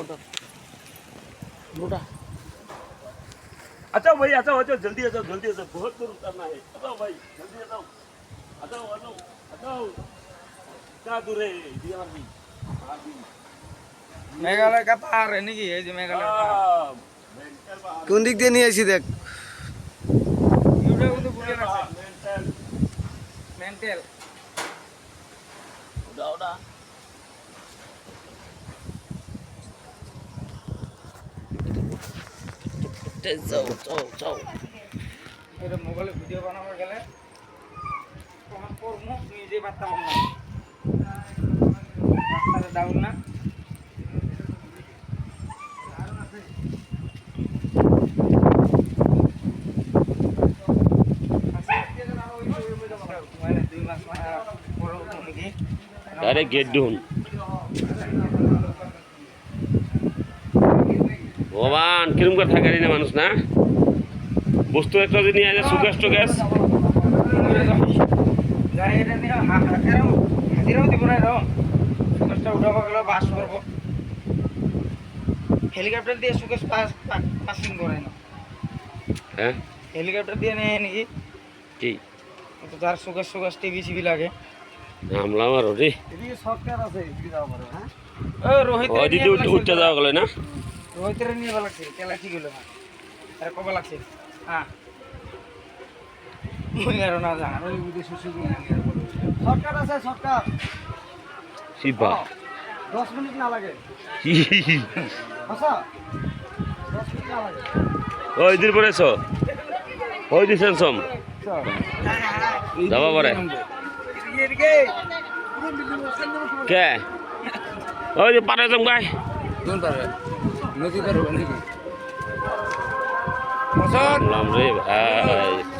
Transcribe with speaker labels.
Speaker 1: लोटा
Speaker 2: अच्छा भाई अच्छा जल्दी आ जाओ बहुत दूर उतरना है अच्छा भाई जल्दी आ जाओ क्या दूर है DRV
Speaker 1: मेघालय का पहाड़ है नाকি এই যে মেঘালয়
Speaker 3: কোন দিক দিয়ে নিয়ে আসি দেখ
Speaker 1: ইউটিউবে তো ঘুরে রাখছে মেন্টাল
Speaker 2: udah
Speaker 1: যাও এটা মোবাইলে ভিডিও বানাবার গেলে তখন করবো নিজে পারতাম না রাস্তাটা ডাউন না
Speaker 2: डायरेक्ट गेट डाउन ভগবান কিরম করে থাকে না মানুষ না বস্তু একটা যদি নিয়ে আসে সুগার গ্যাস
Speaker 1: হেলিকপ্টার দিয়ে সুকেশ পাসিং করে না
Speaker 2: হ্যাঁ
Speaker 1: হেলিকপ্টার দিয়ে নেয় নাকি
Speaker 2: কি
Speaker 1: তার সুকেশ টিভি সিভি লাগে
Speaker 2: নামলাম আর রে
Speaker 1: এদিকে সরকার আছে এদিকে যাওয়া পারে হ্যাঁ ও রোহিত
Speaker 2: ওই দিদি উঠতে যাওয়া গেল না
Speaker 1: রোহিতের নিয়ে ভালো লাগছে কেলা কি গেল না আরে কবে লাগছে হ্যাঁ মুই আর না জানা ওই বিদেশ সুযোগ সরকার আছে সরকার
Speaker 2: শিবা
Speaker 1: 10 মিনিট না লাগে আচ্ছা 10 মিনিট না লাগে
Speaker 2: ওই দিন পড়েছো ওই দিছেন সম যাবা পরে
Speaker 1: এদিকে
Speaker 2: কে ওই যে পারে জম গায়
Speaker 1: কোন পারে নদী পারে নাকি
Speaker 2: নামলাম রে ভাই